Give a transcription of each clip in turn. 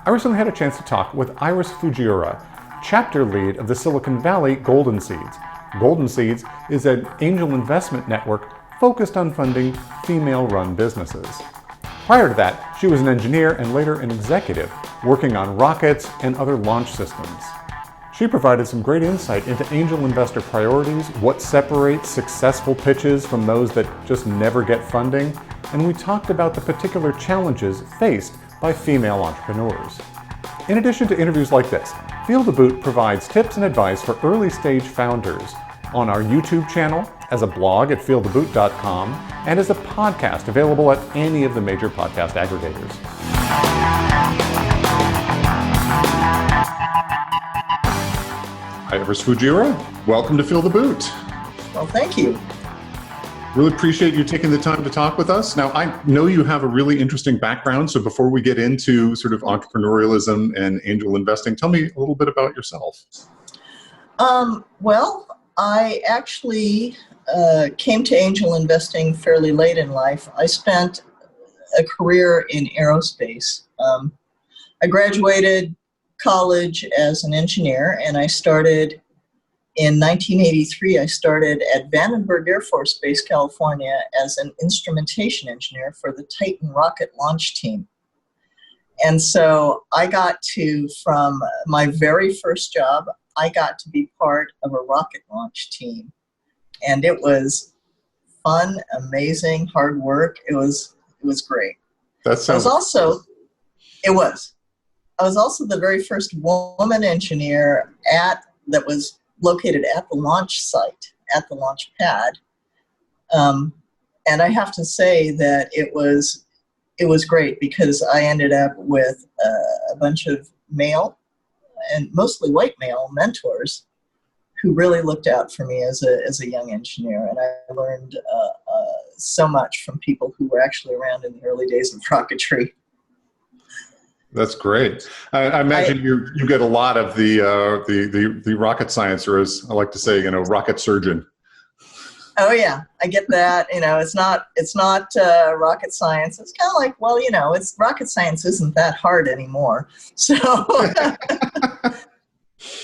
I recently had a chance to talk with Iris Fujiura, chapter lead of the Silicon Valley Golden Seeds. Golden Seeds is an angel investment network focused on funding female-run businesses. Prior to that, she was an engineer and later an executive, working on rockets and other launch systems. She provided some great insight into angel investor priorities, what separates successful pitches from those that just never get funding, and we talked about the particular challenges faced by female entrepreneurs. In addition to interviews like this, Feel the Boot provides tips and advice for early-stage founders on our YouTube channel, as a blog at feeltheboot.com, and as a podcast available at any of the major podcast aggregators. Hi, Iris Fujiura. Welcome to Feel the Boot. Well, thank you. Really appreciate you taking the time to talk with us. Now, I know you have a really interesting background, so before we get into sort of entrepreneurialism and angel investing, tell me a little bit about yourself. Well, I actually came to angel investing fairly late in life. I spent a career in aerospace. I graduated college as an engineer, and I started in 1983. I started at Vandenberg Air Force Base, California, as an instrumentation engineer for the Titan rocket launch team. And so I got to, from my very first job, I got to be part of a rocket launch team. And it was fun, amazing, hard work. It was great. That sounds. I was also the very first woman engineer that was located at the launch site, at the launch pad. And I have to say that it was great because I ended up with a bunch of male and mostly white male mentors who really looked out for me as a young engineer. And I learned so much from people who were actually around in the early days of rocketry. That's great. I imagine you get a lot of the rocket science, or as I like to say, rocket surgeon. Oh yeah, I get that. It's not rocket science. It's kind of like, well, it's rocket science isn't that hard anymore. So,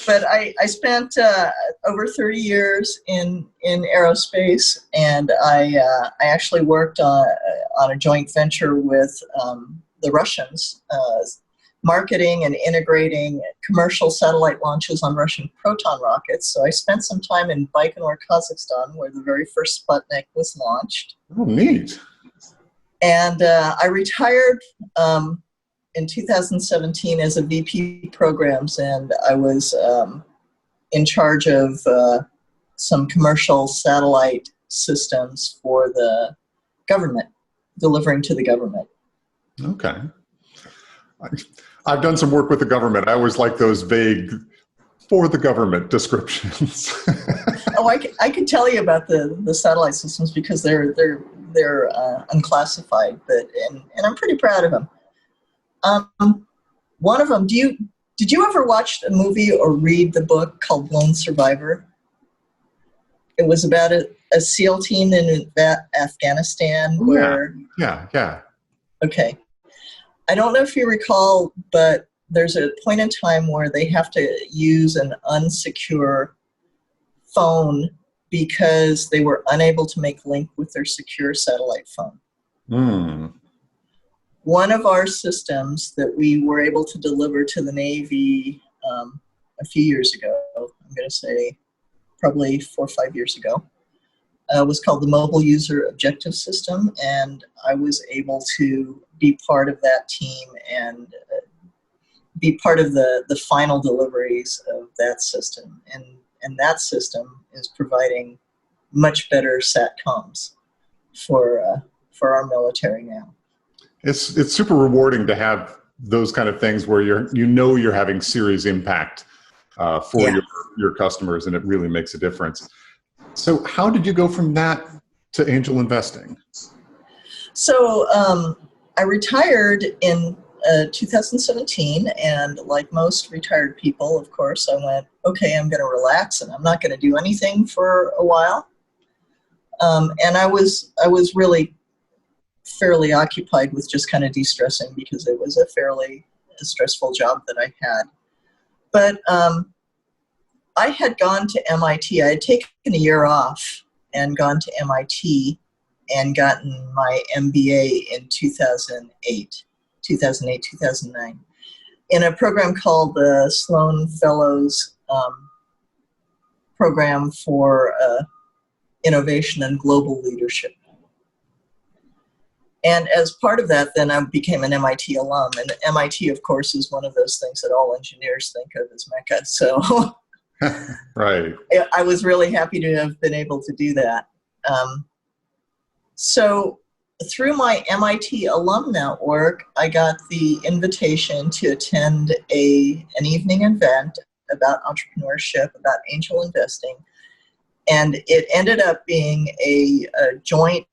but I spent over 30 years in aerospace, and I actually worked on a joint venture with the Russians, marketing and integrating commercial satellite launches on Russian Proton rockets. So I spent some time in Baikonur, Kazakhstan, where the very first Sputnik was launched. Oh, neat. And I retired in 2017 as a VP programs, and I was in charge of some commercial satellite systems for the government, delivering to the government. Okay. I've done some work with the government. I always like those vague for the government descriptions. Oh, I could tell you about the satellite systems because they're unclassified, and I'm pretty proud of them. One of them, did you ever watch a movie or read the book called Lone Survivor? It was about a SEAL team in Afghanistan where... Yeah. Okay. I don't know if you recall, but there's a point in time where they have to use an unsecure phone because they were unable to make link with their secure satellite phone. Mm. One of our systems that we were able to deliver to the Navy a few years ago, I'm going to say probably 4 or 5 years ago, was called the Mobile User Objective System, and I was able to be part of that team and be part of the final deliveries of that system. And that system is providing much better SATCOMs for our military now. It's super rewarding to have those kind of things where you're having serious impact for your customers, and it really makes a difference. So how did you go from that to angel investing? So I retired in 2017, and like most retired people, of course, I went, okay, I'm going to relax and I'm not going to do anything for a while. And I was really fairly occupied with just kind of de-stressing because it was a fairly a stressful job that I had. But I had gone to MIT. I had taken a year off and gone to MIT and gotten my MBA in 2009, in a program called the Sloan Fellows Program for Innovation and Global Leadership. And as part of that, then I became an MIT alum. And MIT, of course, is one of those things that all engineers think of as Mecca. So right. I was really happy to have been able to do that. So through my MIT alum network, I got the invitation to attend an evening event about entrepreneurship, about angel investing. And it ended up being a joint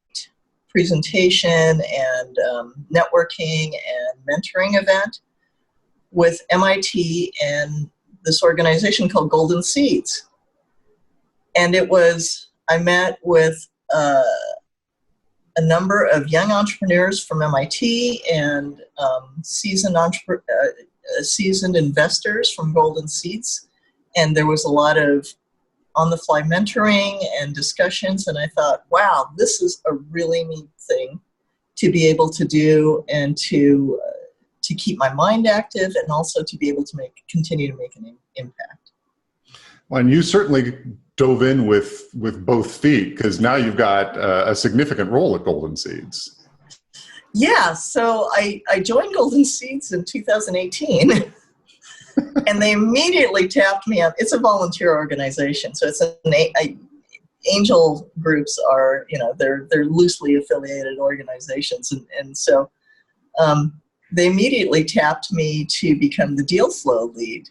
presentation and networking and mentoring event with MIT and this organization called Golden Seeds. And I met with a number of young entrepreneurs from MIT and seasoned investors from Golden Seeds. And there was a lot of on-the-fly mentoring and discussions. And I thought, wow, this is a really neat thing to be able to do and to keep my mind active and also to be able to continue to make an impact. Well, and you certainly dove in with both feet, because now you've got a significant role at Golden Seeds. Yeah, so I joined Golden Seeds in 2018, and they immediately tapped me up. It's a volunteer organization, so it's angel groups are, they're loosely affiliated organizations, and so they immediately tapped me to become the deal flow lead.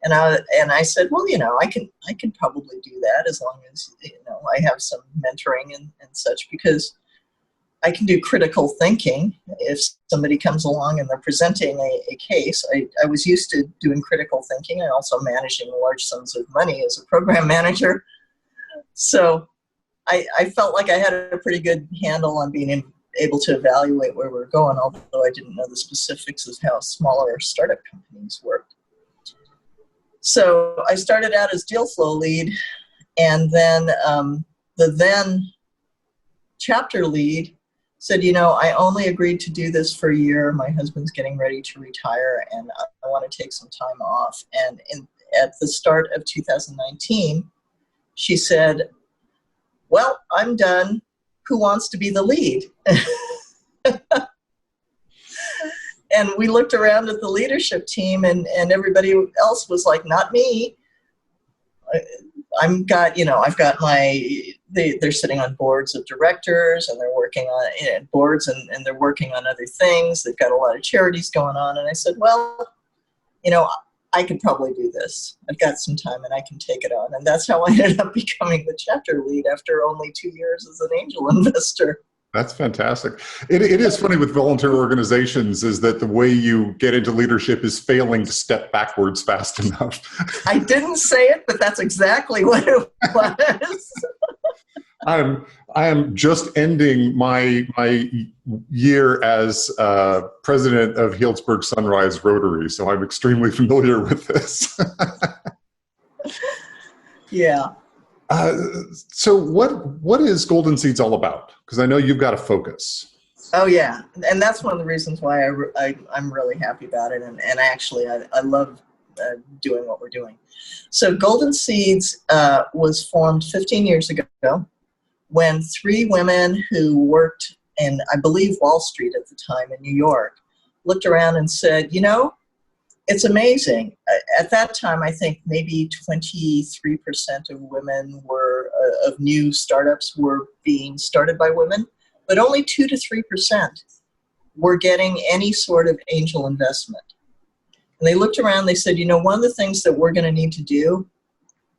And I said, well, I can probably do that as long as, I have some mentoring and such, because I can do critical thinking. If somebody comes along and they're presenting a case, I was used to doing critical thinking and also managing large sums of money as a program manager. So I felt like I had a pretty good handle on being able to evaluate where we're going, although I didn't know the specifics of how smaller startup companies worked. So I started out as deal flow lead, and then the then chapter lead said, I only agreed to do this for a year. My husband's getting ready to retire, and I want to take some time off. And at the start of 2019, she said, well, I'm done. Who wants to be the lead? And we looked around at the leadership team, and everybody else was like, not me. I've got they're sitting on boards of directors, and they're working on boards, and they're working on other things. They've got a lot of charities going on. And I said, well, I could probably do this. I've got some time and I can take it on. And that's how I ended up becoming the chapter lead after only 2 years as an angel investor. That's fantastic. It is funny with volunteer organizations is that the way you get into leadership is failing to step backwards fast enough. I didn't say it, but that's exactly what it was. I am just ending my year as president of Healdsburg Sunrise Rotary, so I'm extremely familiar with this. Yeah. So what is Golden Seeds all about? Because I know you've got a focus. Oh yeah, and that's one of the reasons why I'm really happy about it, and actually I love doing what we're doing. So Golden Seeds was formed 15 years ago when 3 women who worked in, I believe, Wall Street at the time in New York looked around and said, it's amazing. At that time, I think maybe 23% of women of new startups were being started by women, but only 2 to 3% were getting any sort of angel investment. And they looked around, they said, one of the things that we're going to need to do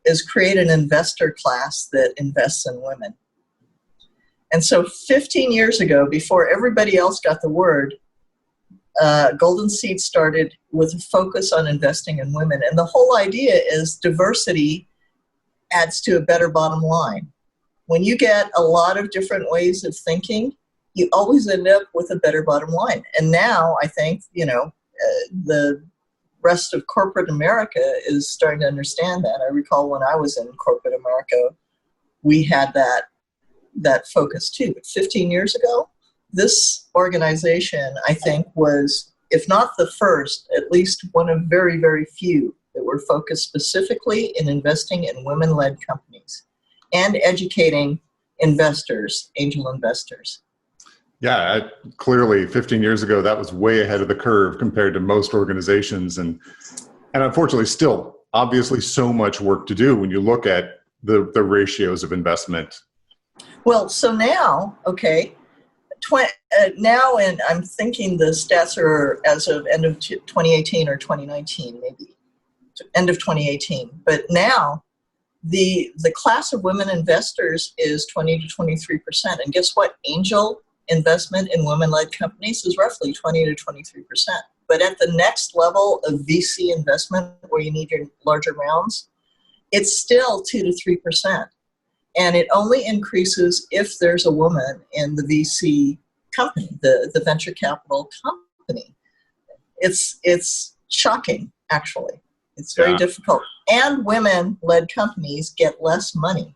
is create an investor class that invests in women. And so 15 years ago, before everybody else got the word, Golden Seed started with a focus on investing in women. And the whole idea is diversity adds to a better bottom line. When you get a lot of different ways of thinking, you always end up with a better bottom line. And now I think, the rest of corporate America is starting to understand that. I recall when I was in corporate America, we had that focus too. But 15 years ago, this organization, I think, was, if not the first, at least one of very, very few that were focused specifically in investing in women-led companies and educating investors, angel investors. Yeah, clearly 15 years ago, that was way ahead of the curve compared to most organizations. And unfortunately, still, obviously, so much work to do when you look at the ratios of investment. Well, so now, okay, now, and I'm thinking the stats are as of end of 2018 or 2019, maybe, end of 2018. But now, the class of women investors is 20 to 23%. And guess what? Angel investment in women-led companies is roughly 20 to 23%. But at the next level of VC investment, where you need your larger rounds, it's still 2 to 3%. And it only increases if there's a woman in the VC company, the venture capital company. It's shocking, actually. It's very difficult. And women-led companies get less money.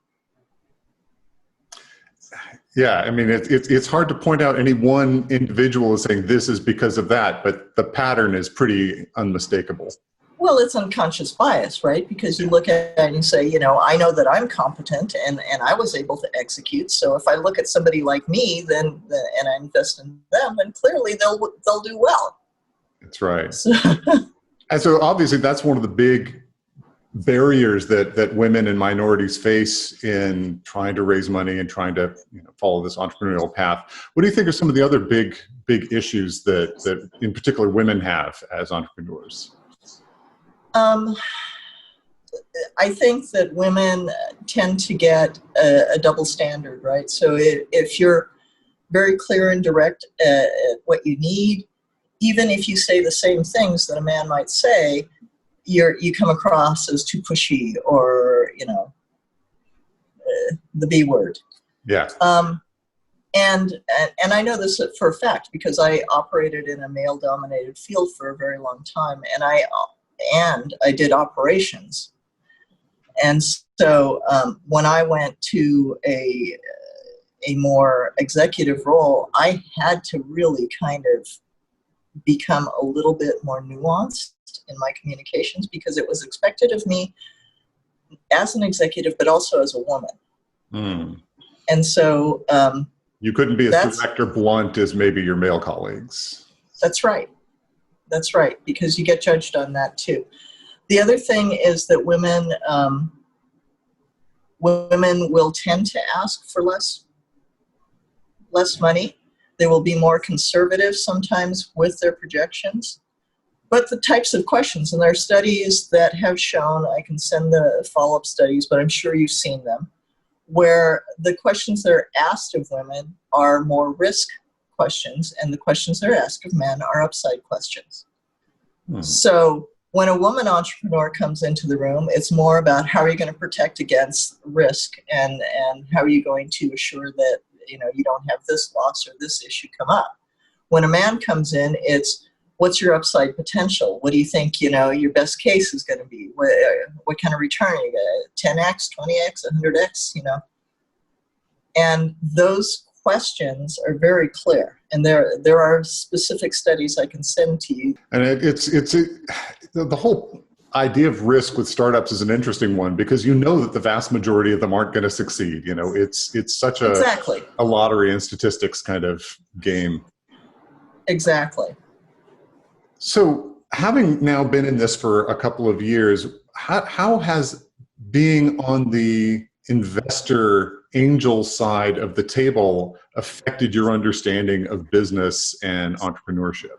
Yeah, I mean, it's hard to point out any one individual as saying this is because of that, but the pattern is pretty unmistakable. Well, it's unconscious bias, right? Because you look at it and you say, I know that I'm competent and I was able to execute. So if I look at somebody like me, and I invest in them, then clearly they'll do well. That's right. And so obviously that's one of the big barriers that women and minorities face in trying to raise money and trying to follow this entrepreneurial path. What do you think are some of the other big issues that in particular women have as entrepreneurs? I think that women tend to get a double standard, right? So if you're very clear and direct at what you need, even if you say the same things that a man might say, you come across as too pushy or, the B word. Yeah. And I know this for a fact because I operated in a male-dominated field for a very long time, and I did operations. And so when I went to a more executive role, I had to really kind of become a little bit more nuanced in my communications because it was expected of me as an executive, but also as a woman. Mm. And so you couldn't be as direct or blunt as maybe your male colleagues. That's right. That's right, because you get judged on that too. The other thing is that women will tend to ask for less money. They will be more conservative sometimes with their projections. But the types of questions, and there are studies that have shown, I can send the follow-up studies, but I'm sure you've seen them, where the questions that are asked of women are more risk questions, and the questions that are asked of men are upside questions. So when a woman entrepreneur comes into the room, it's more about how are you going to protect against risk and how are you going to assure that you don't have this loss or this issue come up. When a man comes in, it's what's your upside potential? What do you think your best case is going to be? What kind of return are you going to 10x, 20x, 100x? And those questions are very clear, and there are specific studies I can send to you. And the whole idea of risk with startups is an interesting one because that the vast majority of them aren't going to succeed. It's such a lottery and statistics kind of game. Exactly. So having now been in this for a couple of years, how has being on the investor angel side of the table affected your understanding of business and entrepreneurship?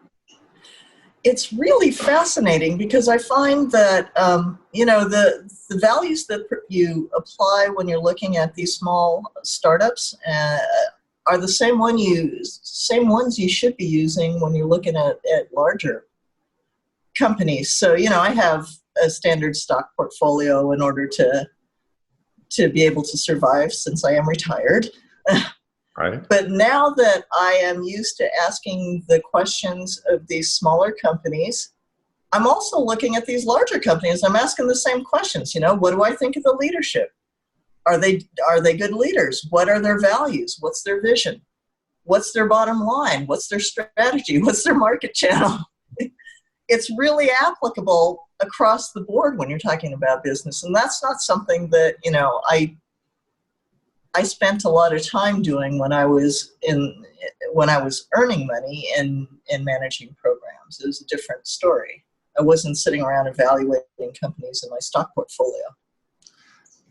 It's really fascinating because I find that, the values that you apply when you're looking at these small startups are the same ones you should be using when you're looking at larger companies. So, I have a standard stock portfolio in order to be able to survive since I am retired. Right. But now that I am used to asking the questions of these smaller companies, I'm also looking at these larger companies. I'm asking the same questions. What do I think of the leadership? Are they good leaders? What are their values? What's their vision? What's their bottom line? What's their strategy? What's their market channel? It's really applicable across the board when you're talking about business. And that's not something that, I spent a lot of time doing when I was earning money in managing programs. It was a different story. I wasn't sitting around evaluating companies in my stock portfolio.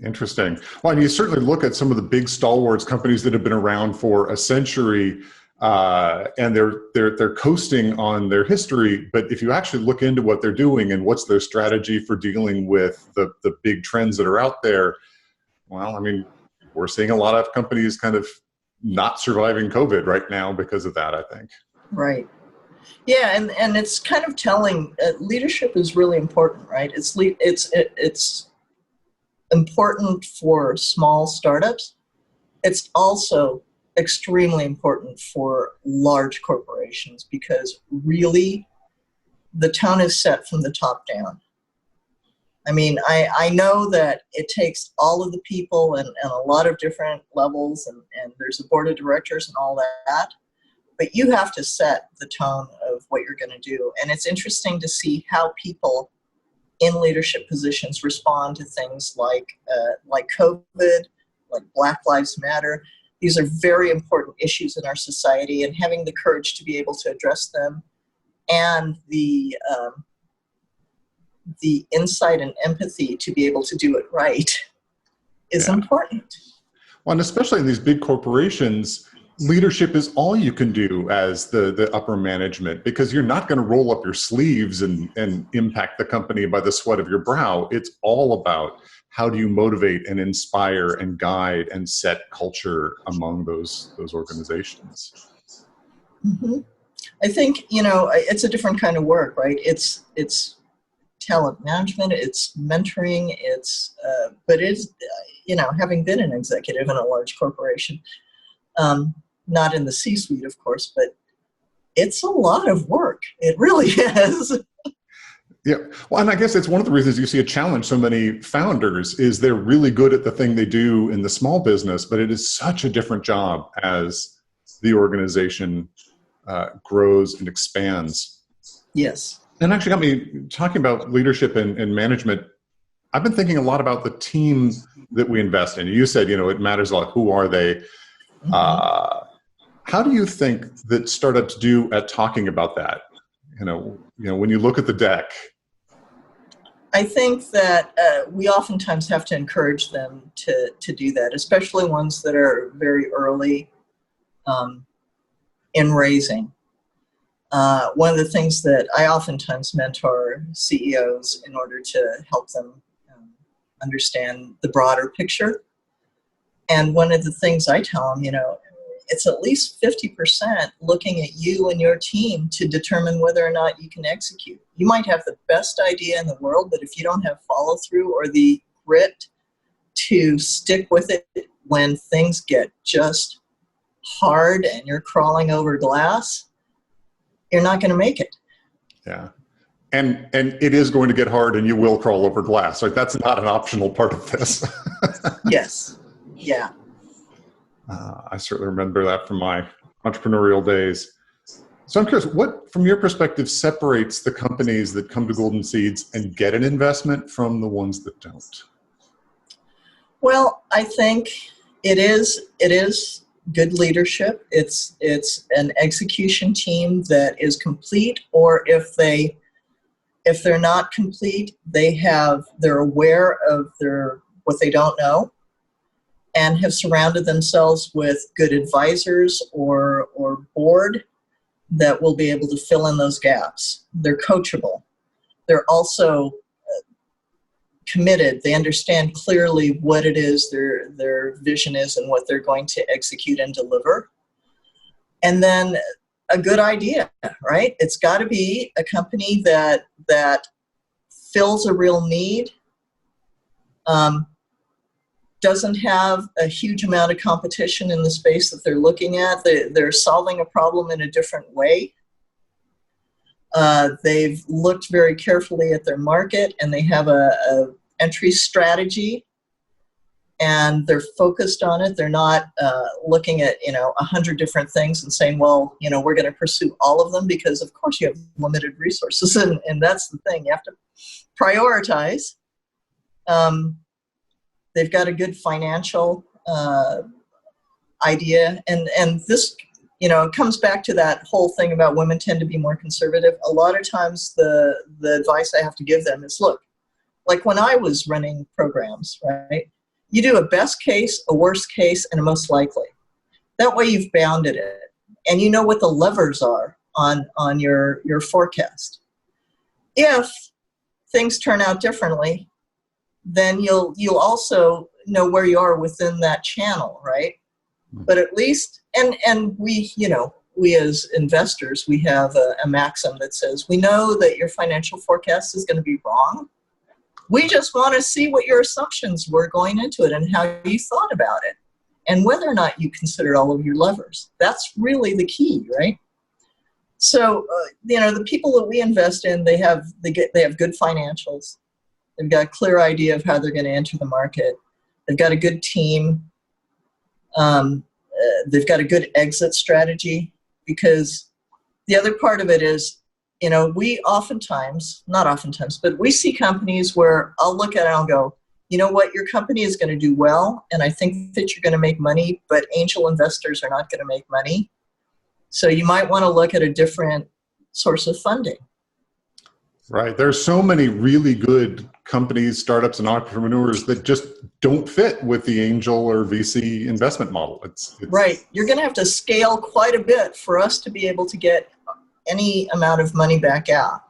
Interesting. Well, and you certainly look at some of the big stalwarts companies that have been around for a century, and they're coasting on their history. But if you actually look into what they're doing and what's their strategy for dealing with the big trends that are out there, well, I mean, we're seeing a lot of companies kind of not surviving COVID right now because of that, I think. Right. Yeah, and it's kind of telling. Leadership is really important, right? It's important for small startups. It's also extremely important for large corporations because really the tone is set from the top down. I mean, I know that it takes all of the people and a lot of different levels and there's a board of directors and all that, but you have to set the tone of what you're going to do. And it's interesting to see how people in leadership positions respond to things like COVID, like Black Lives Matter. These are very important issues in our society, and having the courage to be able to address them and the insight and empathy to be able to do it right is important. Well, and especially in these big corporations, leadership is all you can do as the upper management, because you're not going to roll up your sleeves and impact the company by the sweat of your brow. It's all about how do you motivate and inspire and guide and set culture among those organizations. Mm-hmm. I think, it's a different kind of work, right? It's talent management, it's mentoring, but it's, having been an executive in a large corporation, not in the C-suite, of course, but it's a lot of work. It really is. Yeah. Well, and I guess it's one of the reasons you see a challenge so many founders is they're really good at the thing they do in the small business, but it is such a different job as the organization grows and expands. Yes. And actually got me talking about leadership and management. I've been thinking a lot about the team that we invest in. You said, it matters a lot. Who are they? Mm-hmm. How do you think that startups do at talking about that? When you look at the deck. I think that we oftentimes have to encourage them to do that, especially ones that are very early in raising. One of the things that I oftentimes mentor CEOs in order to help them understand the broader picture. And one of the things I tell them, it's at least 50% looking at you and your team to determine whether or not you can execute. You might have the best idea in the world, but if you don't have follow through or the grit to stick with it when things get just hard and you're crawling over glass, you're not going to make it. Yeah. And it is going to get hard and you will crawl over glass. Right? That's not an optional part of this. Yes. Yeah. I certainly remember that from my entrepreneurial days. So I'm curious, what, from your perspective, separates the companies that come to Golden Seeds and get an investment from the ones that don't? Well, I think it is good leadership. It's an execution team that is complete, or if they're not complete, they're aware of what they don't know, and have surrounded themselves with good advisors or board that will be able to fill in those gaps. They're coachable. They're also committed. They understand clearly what it is their vision is and what they're going to execute and deliver. And then a good idea, right? It's got to be a company that fills a real need, doesn't have a huge amount of competition in the space that they're looking at. They're solving a problem in a different way. They've looked very carefully at their market, and they have a entry strategy, and they're focused on it. They're not looking at 100 different things and saying, well, we're going to pursue all of them, because of course you have limited resources, and that's the thing. You have to prioritize. They've got a good financial idea, and this it comes back to that whole thing about women tend to be more conservative. A lot of times the advice I have to give them is, look, like when I was running programs, right? You do a best case, a worst case, and a most likely. That way you've bounded it, and you know what the levers are on your forecast. If things turn out differently, then you'll also know where you are within that channel, right? But at least, and we as investors, we have a maxim that says, we know that your financial forecast is going to be wrong. We just want to see what your assumptions were going into it and how you thought about it, and whether or not you considered all of your levers. That's really the key, right? So, the people that we invest in, they have good financials. They've got a clear idea of how they're going to enter the market. They've got a good team. They've got a good exit strategy, because the other part of it is, we not oftentimes, but we see companies where I'll look at it and I'll go, you know what, your company is going to do well, and I think that you're going to make money, but angel investors are not going to make money. So you might want to look at a different source of funding. Right. There's so many really good companies, startups, and entrepreneurs that just don't fit with the angel or VC investment model. It's right. You're going to have to scale quite a bit for us to be able to get any amount of money back out.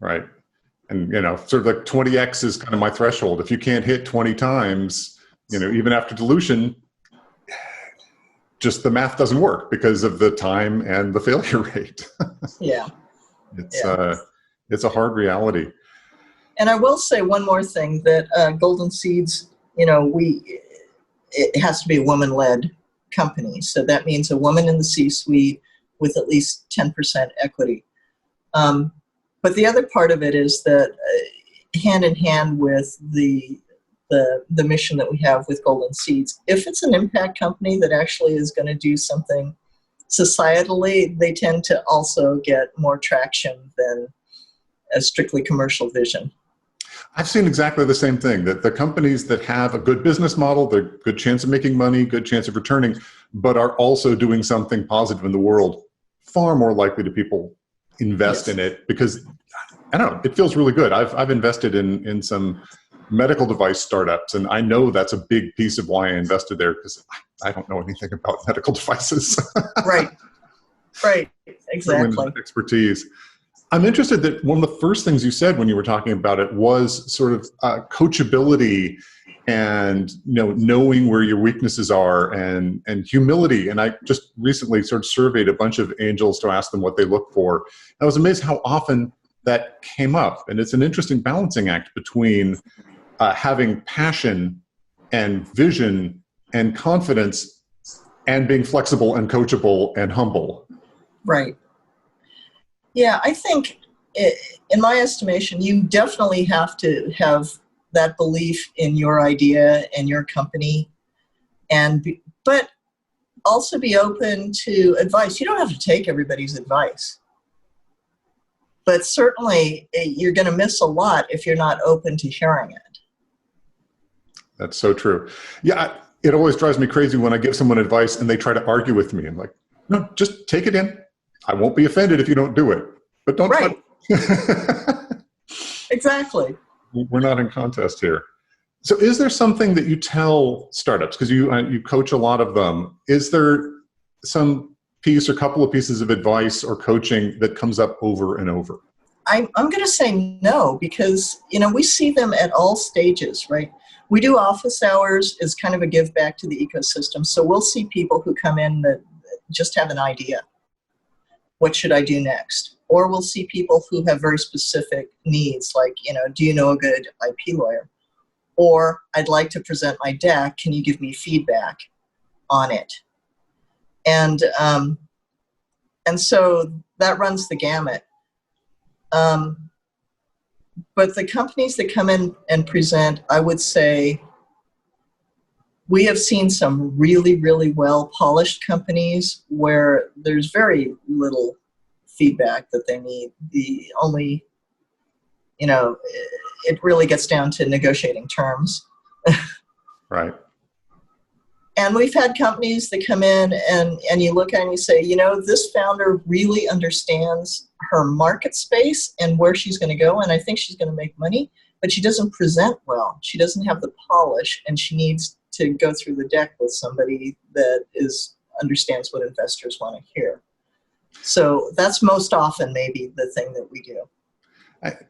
Right. And, sort of like 20x is kind of my threshold. If you can't hit 20 times, even after dilution, just the math doesn't work because of the time and the failure rate. Yeah. It's a hard reality. And I will say one more thing, that Golden Seeds, it has to be a woman-led company. So that means a woman in the C-suite with at least 10% equity. But the other part of it is that hand in hand with the mission that we have with Golden Seeds, if it's an impact company that actually is going to do something societally, they tend to also get more traction than a strictly commercial vision. I've seen exactly the same thing, that the companies that have a good business model, they're good chance of making money, good chance of returning, but are also doing something positive in the world, far more likely to people invest in it, because I don't know, it feels really good. I've invested in some medical device startups, and I know that's a big piece of why I invested there, because I don't know anything about medical devices. Right, exactly. Expertise. I'm interested that one of the first things you said when you were talking about it was sort of coachability and knowing where your weaknesses are, and humility. And I just recently sort of surveyed a bunch of angels to ask them what they look for. I was amazed how often that came up. And it's an interesting balancing act between having passion and vision and confidence and being flexible and coachable and humble. Right. Yeah, I think, in my estimation, you definitely have to have that belief in your idea and your company, but also be open to advice. You don't have to take everybody's advice, but certainly you're going to miss a lot if you're not open to hearing it. That's so true. Yeah, it always drives me crazy when I give someone advice and they try to argue with me. I'm like, no, just take it in. I won't be offended if you don't do it, but don't. Right. Exactly. We're not in contest here. So is there something that you tell startups, because you coach a lot of them, is there some piece or couple of pieces of advice or coaching that comes up over and over? I'm going to say no, because, we see them at all stages, right? We do office hours as kind of a give back to the ecosystem. So we'll see people who come in that just have an idea. What should I do next? Or we'll see people who have very specific needs, like, do you know a good IP lawyer? or I'd like to present my deck. Can you give me feedback on it? And so that runs the gamut. But the companies that come in and present, I would say we have seen some really, really well-polished companies where there's very little feedback that they need. The only, it really gets down to negotiating terms. Right. And we've had companies that come in and you look at it and you say, this founder really understands her market space and where she's going to go, and I think she's going to make money, but she doesn't present well. She doesn't have the polish, and she needs to go through the deck with somebody that understands what investors want to hear. So that's most often maybe the thing that we do.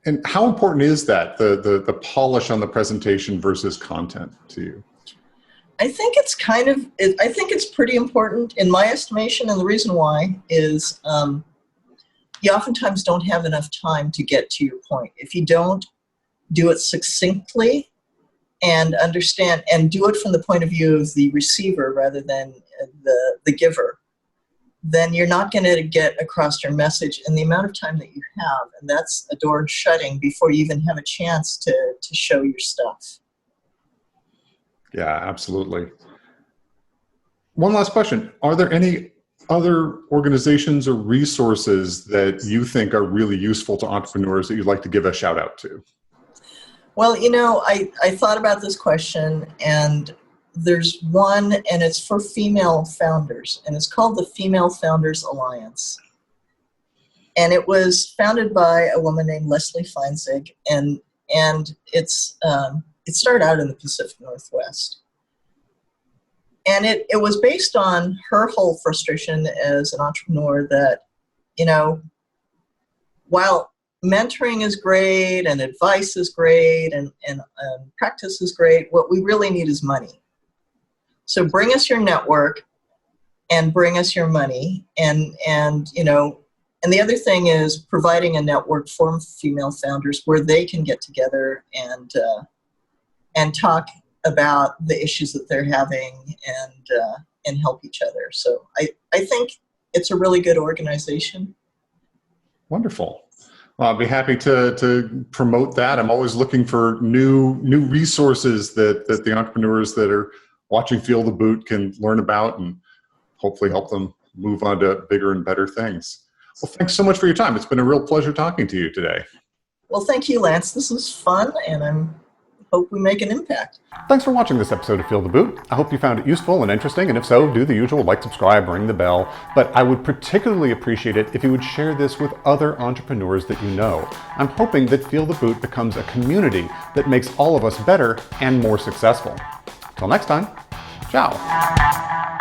And how important is that, the polish on the presentation versus content to you? I think it's pretty important in my estimation, and the reason why is you oftentimes don't have enough time to get to your point. If you don't do it succinctly and understand and do it from the point of view of the receiver rather than the giver, then you're not going to get across your message in the amount of time that you have, and that's a door shutting before you even have a chance to show your stuff. Yeah, absolutely. One last question. Are there any other organizations or resources that you think are really useful to entrepreneurs that you'd like to give a shout out to? Well, I thought about this question, and there's one, and it's for female founders, and it's called the Female Founders Alliance. And it was founded by a woman named Leslie Feinzig, and it started out in the Pacific Northwest. And it was based on her whole frustration as an entrepreneur that, while mentoring is great and advice is great and practice is great, what we really need is money. So bring us your network and bring us your money. And the other thing is providing a network for female founders where they can get together and talk about the issues that they're having and help each other. So I think it's a really good organization. Wonderful. Well, I'll be happy to promote that. I'm always looking for new resources that the entrepreneurs that are watching Feel the Boot can learn about and hopefully help them move on to bigger and better things. Well, thanks so much for your time. It's been a real pleasure talking to you today. Well, thank you, Lance. This was fun, and I hope we make an impact. Thanks for watching this episode of Feel the Boot. I hope you found it useful and interesting, and if so, do the usual, like, subscribe, ring the bell. But I would particularly appreciate it if you would share this with other entrepreneurs that you know. I'm hoping that Feel the Boot becomes a community that makes all of us better and more successful. Till next time, ciao.